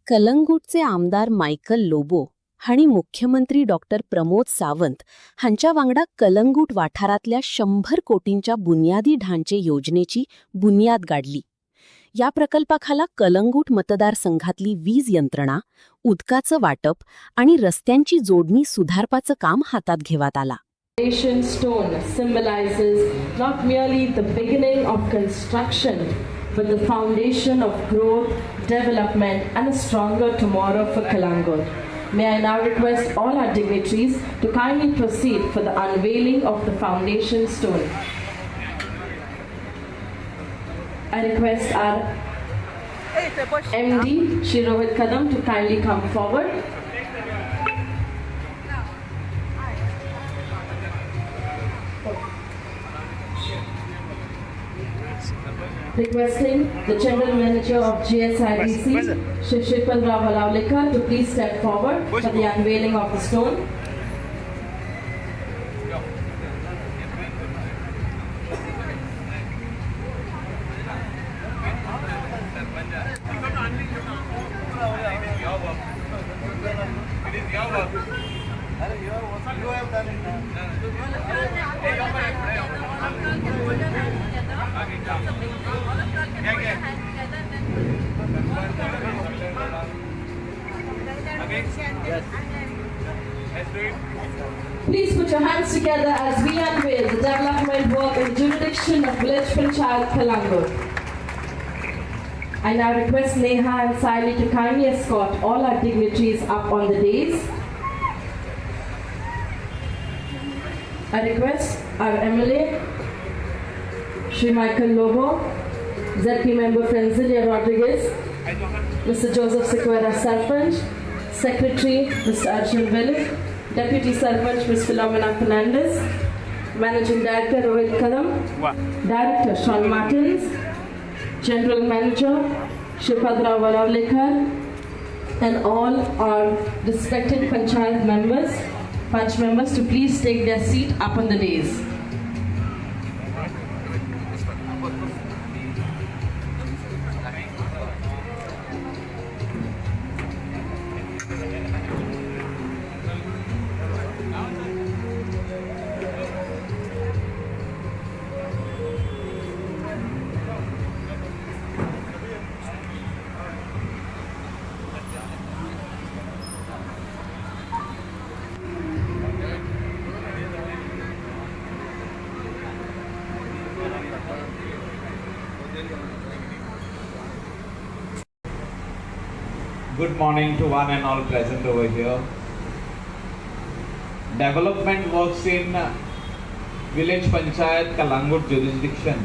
कलंगूटचे आमदार मायकल लोबो हांणी मुख्यमंत्री डॉक्टर प्रमोद सावंत हांच्या वांगडा कलंगूट वाठारांतल्या 100 कोटींच्या बुन्यादी ढांचे योजनेची बुन्याद गाडली. या प्रकल्पाखाला कलंगूट मतदारसंघातली वीज यंत्रणा, उदकाचं वाटप आणि रस्त्यांची जोडणी सुधारपाचं काम हातात घेवात आला. Foundation stone symbolizes not merely the beginning of construction, but the foundation of growth, development, and a stronger tomorrow for Kalangut. May I now request all our dignitaries to kindly proceed for the unveiling of the foundation stone. I request our MD, Shri Rohit Kadam, to kindly come forward. Requesting the General Manager of GSIDC, Shri Shripal Rao Valavlikar, to please step forward for the unveiling of the stone. Please put your hands together as we unveil the development work in the jurisdiction of Village Panchayat Kalangut. I now request Neha and Saili to kindly escort all our dignitaries up on the dais. I request our MLA, Shri Michael Lobo, ZP member Franzilia Rodriguez, Mr. Joseph Sequeira Sarpanch, Secretary Mr. Arjun Velik, Deputy Sarpanch Ms. Philomena Fernandez, Managing Director Rohit Kadam, Director Sean Martins, General Manager Shripal Rao Valavlikar, and all our respected Panchayat members, Panch members, to please take their seat up on the dais. Good morning to one and all present over here. Development works in Village Panchayat Kalangut jurisdiction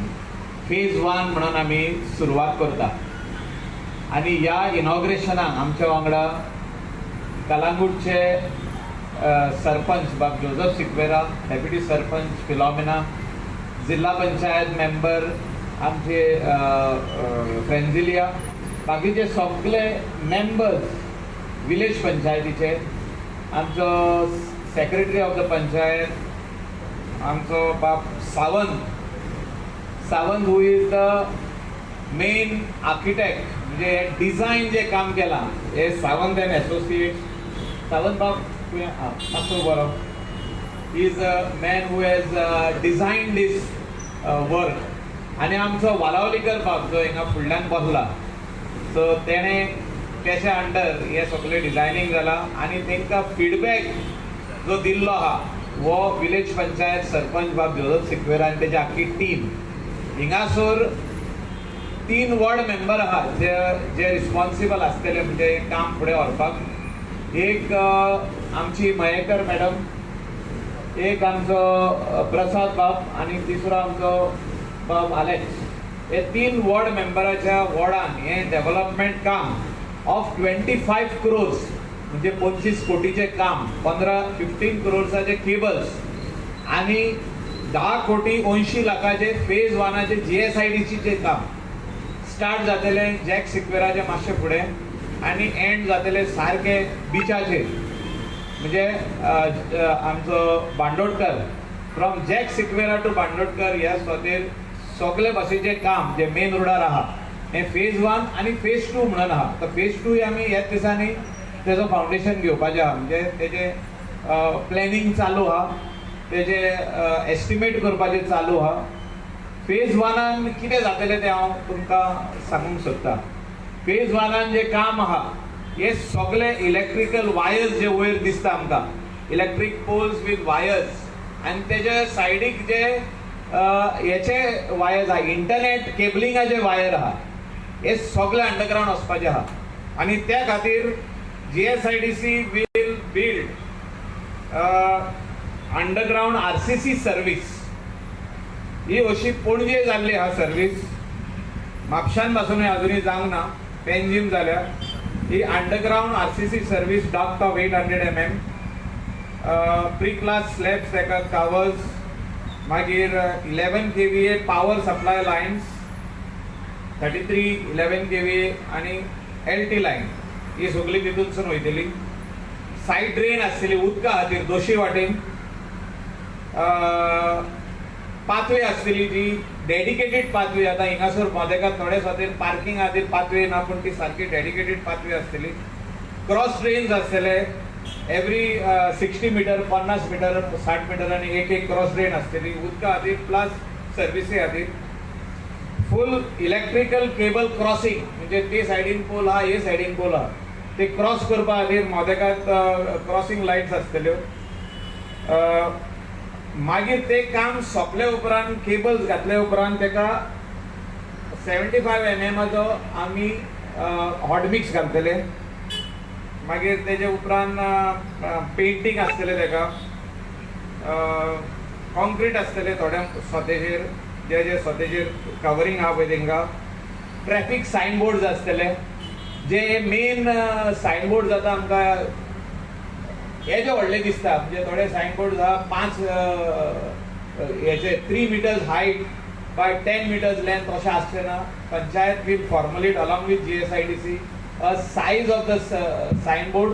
phase 1 म्हणून आम्ही सुरुवात करता आणि या इनॉग्रेशनाक आमच्या वांगडा कलांगूटचे सरपंच बाब Joseph Sequeira, deputy sarpanch फिलॉमिना, जिल्हा पंचायत मेंबर आमचे फ्रेंझिलिया, बाकीचे सगळे मेंबर्स विलेज पंचायतीचे, आमचो सेक्रेटरी ऑफ द पंचायत आमचो बाप Sawant who is the main architect, म्हणजे डिझायन जे काम केला हे सावंत अँड एसोसिएट. सावंत बाप मातसो बरो, he is a man who has design this work. आणि आमचो वालावलीकर बाप जो हिंगा फुडल्यान बसला, सो तेणे त्याच्या अंडर हे सगळे डिझायनिंग जाला आणि तांकां फीडबॅक जो दिल्लो आहा वो विलेज पंचायत सरपंच बाब जोसेफ सिक्वेरा आनी तेजी आख्खी टीम. हिंगासर 3 वॉर्ड मेंबर आहात जे रिस्पॉन्सिबल आसतले म्हणजे काम फुडें व्हरपाक. एक आमची मयेकर मॅडम, एक आमचो प्रसाद बाब आणि तिसरो आमचो बाब आलेक्स. हे 3 वॉर्ड मेंबराच्या वॉर्डान हे डेव्हलपमेंट काम ऑफ 25 crores म्हणजे 25 कोटीचे काम, 15 crores केबल्स आणि 10 कोटी 80 लाखाचे फेज 1 GSIDCचे काम स्टार्ट जातले जॅक सिक्वेराचे मातशे फुडें आणि एंड जातले सारखे बिचाचे, म्हणजे आमचो बांदोडकर फ्रॉम जॅक सिक्वेरा टू बांदोडकर ह्या स्वातेर सगळे बसीचे काम जे मेन रोडार आहा हे फेज 1 आणि फेज 2 म्हणून आहा. तर फेज 2 आमी ह्याच दिसांनी त्याचं फाउंडेशन घेवपाचें आहा, म्हणजे तेजे प्लॅनिंग चालू आहा, तेजे एस्टिमेट करपाचें चालू आहा. फेज 1 कितें जातलें तें हांव तुमकां सांगूंक सोदतां. फेज 1 जें काम आहा हे सगळे इलेक्ट्रिकल वायर्स जे वयर दिसता आमकां, इलेक्ट्रीक पोल्स विथ वायर्स, आनी तेजे सायडीक जे हेचे वायर्स आहा, इंटरनेट केबलिंगाचे वायर आहा, हे सगळे अंडरग्राउंड वचपाचे आहा. आनी त्या खातीर GSIDC will build underground RCC service. ही अशी पणजे जाल्ली आहा सर्वीस, म्हापशान पासून अजूनही जावंक ना, पेनजीम जाल्या. ही underground RCC service duct of 800 mm, precast slabs तेका कवर्स, मागीर 11 kVA power supply lines, 33 11 kVA आणि LT लायन, ही सगळी तितूनसून वयतली. सायड ड्रेन आसतली उदका खातीर दोशी वाटेन, पाथवे आसतली जी डेडिकेटेड पाथवे. आता हिंगासर मोदेकात थोडे स्वातेर पार्किंग खातीर पाथवे ना, पण ती सारकी डेडिकेटेड पाथवे आसतली. क्रॉस ड्रेन्स आसतले एवरी 60 मीटर, 50 मीटर, 60 मीटर आणि एक क्रॉस ड्रेन आसतली उदका खातीर प्लस सर्विसी खातीर. फुल इलेक्ट्रिकल केबल क्रॉसिंग, म्हणजे ते सायडीन पोल आहा, हे सायडीन पोल आहा, ते क्रॉस करपा खातीर मोदेकात क्रॉसिंग लायट्स आसतल्यो. मागीर ते काम सोंपले उपरांत, केबल्स घातले उपरांत तेका 75 mm आमी हॉट मिक्स घालतले. मागीर तेजे उपरांत पेंटींग आसतलें तेका, कॉन्क्रीट आसतलें थोड्या स्वतेचेर, जे स्वतेचेर कवरींग आहा पळय तेंकां. ट्रॅफिक सायन बोर्ड्स आसतले, जे मेन सायन बोर्ड जाता आमकां हे जे व्हडले दिसता, म्हणजे थोडे सायन बोर्ड आहा 5 हेचे 3 meters height by 10 meters length अशें आसचें ना. Panchayat will formulate along with GSIDC size of the sign board,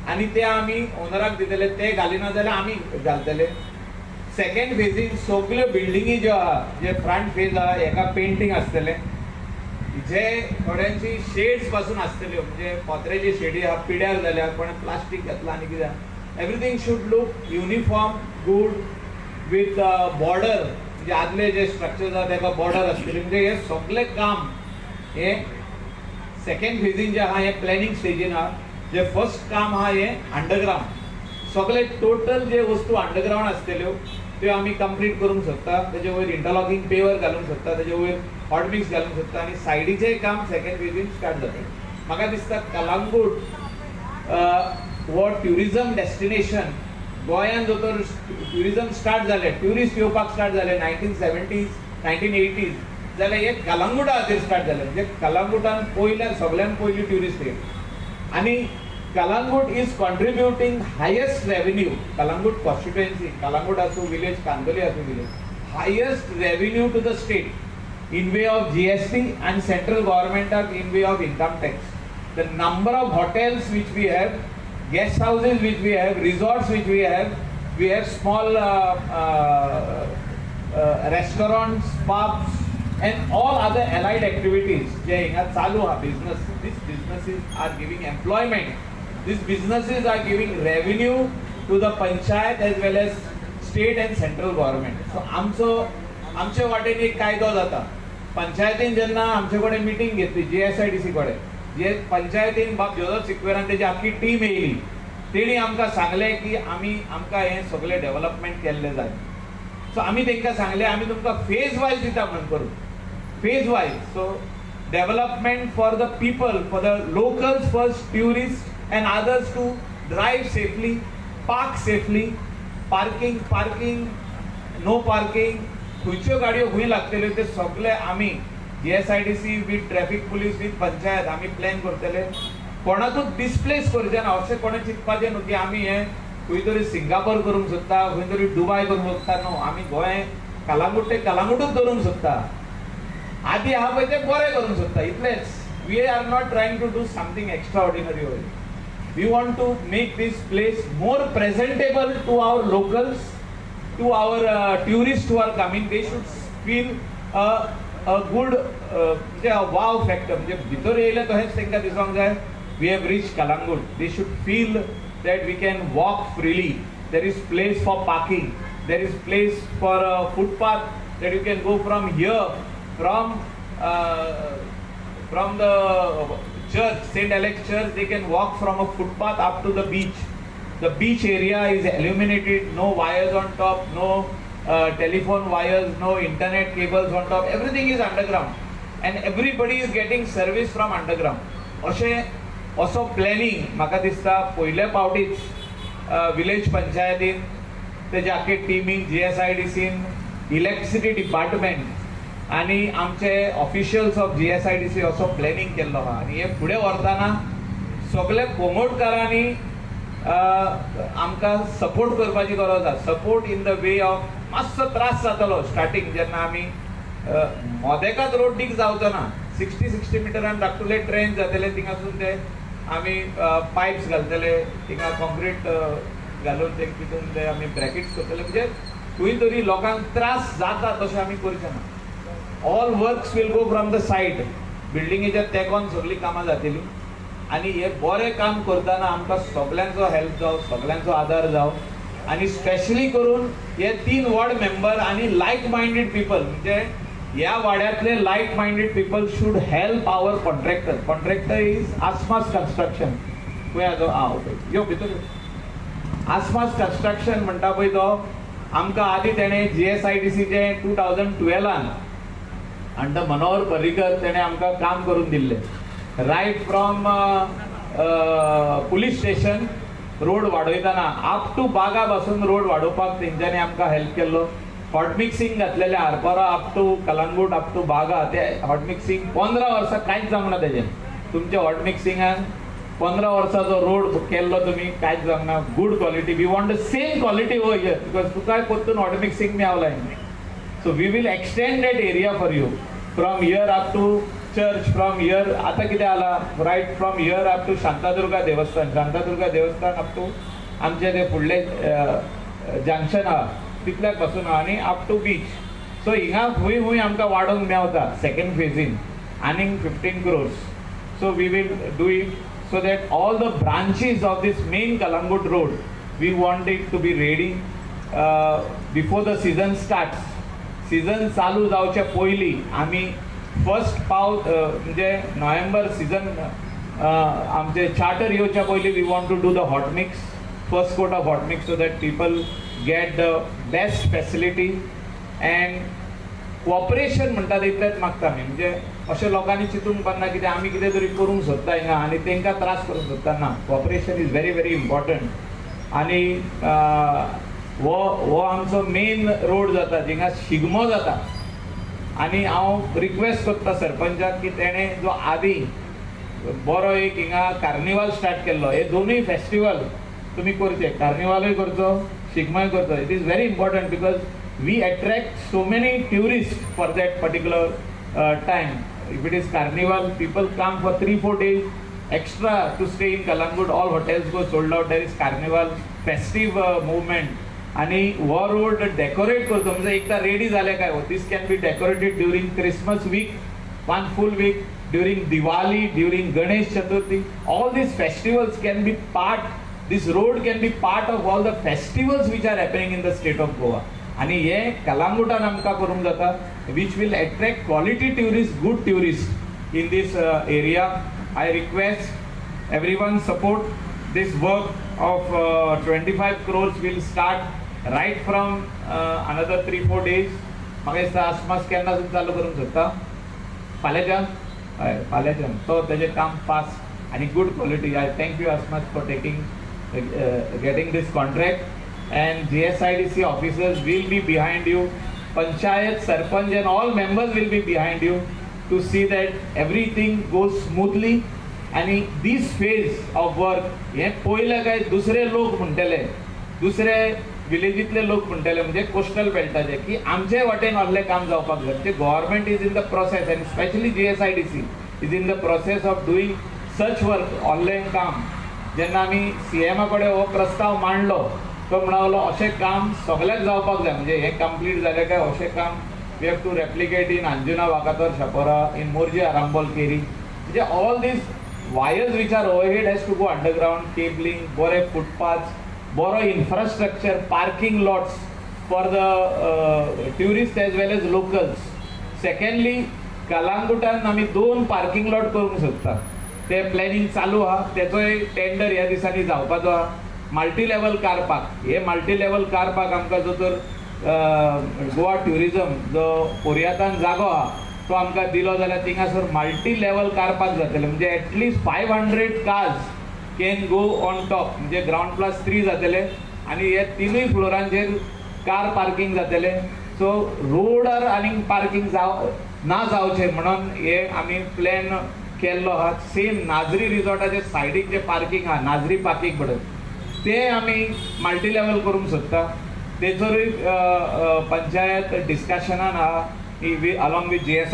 आनी ते आमी ओनराक दितले. ते घालिना जाल्यार आमी घालतले. सेकंड फेजीन सगल्यो बिल्डिंगी ज्यो आहा, जे फ्रंट फेज आहा हेका पेंटींग आसतलें, जे थोड्यांची शेड्स पासून आसतल्यो, म्हणजे पत्र्याची शेडी आहा पिड्यार जाल्या, पण प्लास्टीक घातला आनी कितें. Everything should look uniform good with border, म्हणजे आदले जे स्ट्रक्चर आहा तेका बॉर्डर आसतली. म्हणजे हे सगळें काम हे सेकंड फेजीन जे आहा हे प्लॅनिंग स्टेजीन आहा. जे फर्स्ट काम आहा हे अंडरग्राउंड, सगळे टोटल जे वस्तू अंडरग्राउंड आसतल्यो त्यो आमी कंप्लीट करूंक शकता. तेजे वयर इंटरलॉकिंग पेवर घालूंक शकता, तेजे वयर हॉट मिक्स घालूंक शकता, आनी सायडीचें काम सेकंड फेजीन स्टार्ट जाता. म्हाका दिसता कलंगूट हो ट्युरिझम डेस्टिनेशन, गोंयांत जो तर ट्युरिझम स्टार्ट जालें, ट्युरिस्ट येवपाक स्टार्ट जाले 1970s 1980s, जाल्यार हे कलंगूटा खातीर स्टार्ट जालें. म्हणजे कलंगूटान सगळ्यान पयली ट्युरिस्ट येयली. आनी Calangute is contributing highest revenue, Calangute constituency, Calangute आसूं विलेज, कांदोली आसूं village, highest revenue to the state in way of GST and central government in way of income tax. The number of hotels which we have, guest houses which we have, resorts which we have small restaurants, pubs and all other allied activities. जे हिंगा चालू हा business, these businesses are giving employment. These businesses are giving revenue to the panchayat as well as state and central government. So आमचे वाटेन एक कायदो जाता. पंचायतीन जेन्ना आमचे कडेन मिटींग घेतली GSIDC कडेन, जे पंचायतीन बाब जोसेफ सिक्वेरान तेजी आख्खी टीम येयली, तेणी आमकां सांगलें की आमकां हें सगळें डेव्हलपमेंट केल्लें जाय. सो आमी तांकां सांगलें आमी तुमकां फेज वायज दिता म्हणून करून, phase wise. So development for the people, for the locals first, tourist and others to drive safely, park safely, parking no parking, खंयच्यो गाडयो खंय लागतल्यो ते सगळे आमी GSIDC with traffic police with panchayat आमी प्लॅन करतले. कोणाकूच डिस्प्लेस करचें ना, अशें कोणें चिंतपाचें न्हू की आमी हें खंय तरी सिंगापोर करूंक सोदता, खंय तरी दुबय करूंक सोदता. न्हू, आमी गोंय कलंगूट ते कलंगूटूच दवरूंक सोदता. आदी आहा पळय तें बरें करूंक सोदता, इतलेंच. We are not trying to do something extraordinary. We want to make this place more presentable to our locals, to our tourists who are coming. They should feel a good म्हणजे wow factor म्हणजे भितर येयले तशेंच तांकां दिसोंक जाय we have reach Calangute they should feel that we can walk freely there is place for parking there is place for footpath that you can go from here from the church St. Alex Church they can walk from a footpath up to the beach area is illuminated, no wires on top, no telephone wires, no internet cables on top, everything is underground and everybody is getting service from underground also planning म्हाका दिसता पयल्या पावटीच village पंचायतीन तेजे आख्खे टिमीन GSIDCन electricity department आणि आमचे officials of GSIDC असो प्लॅनिंग केल्लो आहा आनी हे फुडें व्हरतना सगळे कोमोटकारांनी आमकां सपोर्ट करपाची गरज आसा support in the way of मातसो त्रास जातालो स्टार्टींग जेन्ना आमी मोदेकाच रोड डीग जावचो ना 60 मिटरान धाकटुले ट्रेन जातले थिंगासून ते आमी पायप्स घालतले थिंगा कॉन्क्रीट घालून ते तितून ते आमी ब्रॅकेट्स करतले म्हणजे खंय तरी लोकांक त्रास जाता तशें आमी करचे ना all works will go from the side बिल्डिंगेच्या तेकोन सगळीं कामां जातलीं आनी हे बरें काम करतना आमकां सगळ्यांचो हेल्प जावं सगळ्यांचो आदार जावं आनी स्पेशली करून हे 3 वॉर्ड मेंबर आनी लायक मायंडेड पीपल म्हणजे ह्या वाड्यांतले like minded people should help our contractor is आसमास कन्स्ट्रक्शन खंय ओके यो भितर आसमास कन्स्ट्रक्शन म्हणटा पळय तो आमकां आदी तेणें GSIDCचे 2012 अंडर मनोहर पर्रीकर तेणें आमकां काम करून दिल्लें right from police station road वाडयतना अप टू बागा पासून रोड वाडोवपाक तेंच्यांनी आमकां हेल्प केल्लो हॉट मिक्सिंग घातलेलें Arpora up to Calangute up to Baga ते हॉट मिक्सिंग 15 वर्सां कांयच जावंक ना तेजें तुमच्या हॉट मिक्सिंगान 15 वर्साचो रोड केल्लो तुमी कांयच जावंक ना good quality we want the same quality over here because तुकाय परतून हॉट मिक्सिंग मेवलाय so we will extend that area for you from here up to church from here आतां कितें जाला right from here up to Shantadurga देवस्थान up to आमचे ते फुडले जंक्शन आहा तितल्याक पासून आहा आनी अप टू बीच सो हिंगा खंय आमकां वाडोवंक मेवता सेकंड फेजीन आनीक 15 crores so we will do it so that all the branches of this main Kalangut road we want it to be ready before the season starts season चालू जावचे पयली आमी first पाव म्हणजे नोव्हेंबर सीजन आमचे charter येवच्या पयली we want to do the hot mix first coat of hot mix so that people get the best facility and cooperation म्हणटा तितलेंच मागता आमी म्हणजे अशें लोकांनी चिंतूंक पारना कितें आमी कितें तरी करूंक सोदता हिंगा आनी तांकां त्रास करूंक सोदता ना cooperation is very very important आनी हो आमचो मेन रोड जाता जिंगा शिगमो जाता आनी हांव रिक्वेस्ट करता सरपंचाक की तेणें जो आदी बरो एक हिंगा कार्निवाल स्टार्ट केल्लो हे दोनूय फेस्टिवल तुमी करचे कार्निवालूय करचो शिगमोय करचो it is very important because we attract so many tourists for that particular time. If it is carnival, people come for 3-4 days extra to stay in Kalangut. All hotels go sold out. There is carnival, festive movement. आणि हो road decorate करतो म्हणजे एकदा ready झाले काय हो this can be decorated during Christmas week 1 full week during Diwali, during Ganesh Chaturthi. All these festivals can be part, this road can be part of all the festivals which are happening in the state of Goa. आणि हे कलांगुटान आमकां करूंक जाता which will attract quality tourists, good tourists in this area. I request everyone support this work of 25 crores will start right from another 3-4 days. म्हाका दिसता आसमास केन्नासून चालू करूंक सोदता फाल्यांच्यान तो तेजें काम फास्ट आनी good quality. I thank you आसमास for getting this contract. And GSIDC officers will be behind you. Panchayat, Sarpanch and all members will be behind you to see that everything goes smoothly. And this phase of work, हे पयले काय दुसरे लोक म्हणटले, दुसरे विलेजीतले लोक म्हणटले म्हणजे कोस्टल बेल्टाचे की आमचे वाटेन असले काम जावपाक जाय. Government is in the process end specially GSIDC is in the process of doing such work online काम. जेन्ना आमी CM कडेन हो प्रस्ताव मांडलो तो म्हणालो अशें काम सगळ्याक जावपाक जाय म्हणजे हे कंप्लीट जालें काय अशें काम we have to replicate in Anjuna, Vakator, Shapora, in Morji, Arambol, Keri. All these wires which are overhead has to go underground, cabling, bore footpaths, bore infrastructure, parking lots for the tourists as well as locals. Secondly, कलांगुटान आम्ही 2 parking lot करूंक सोदता. ते planning चालू आहा. तेचोय tender ह्या दिसांनी जावपाचो आहा. Multi level car park. हे मल्टी लेवल कार पार्क आमकां जो तर गोवा ट्युरिझम जो कोरियातान जागो आहा तो आमकां दिलो जाल्यार थिंगासर मल्टी लेवल कार पार्क जातले. म्हणजे at least 500 cars can go on top. म्हणजे ग्राउंड प्लस 3 जातले आणि हे 3 फ्लोरांचेर कार पार्किंग जातले. सो रोडार आनी पार्किंग ना जावचें म्हणून हे आमी प्लॅन केल्लो आहा. सेम नाझरी रिसॉर्टाचे सायडीक जे पार्किंग आहा नाझरी पार्किंग म्हणून ते आमी मल्टी लेवल करूंक सोदता. तेचोरूय पंचायत डिस्कशनान आहा अलॉंग विथ JS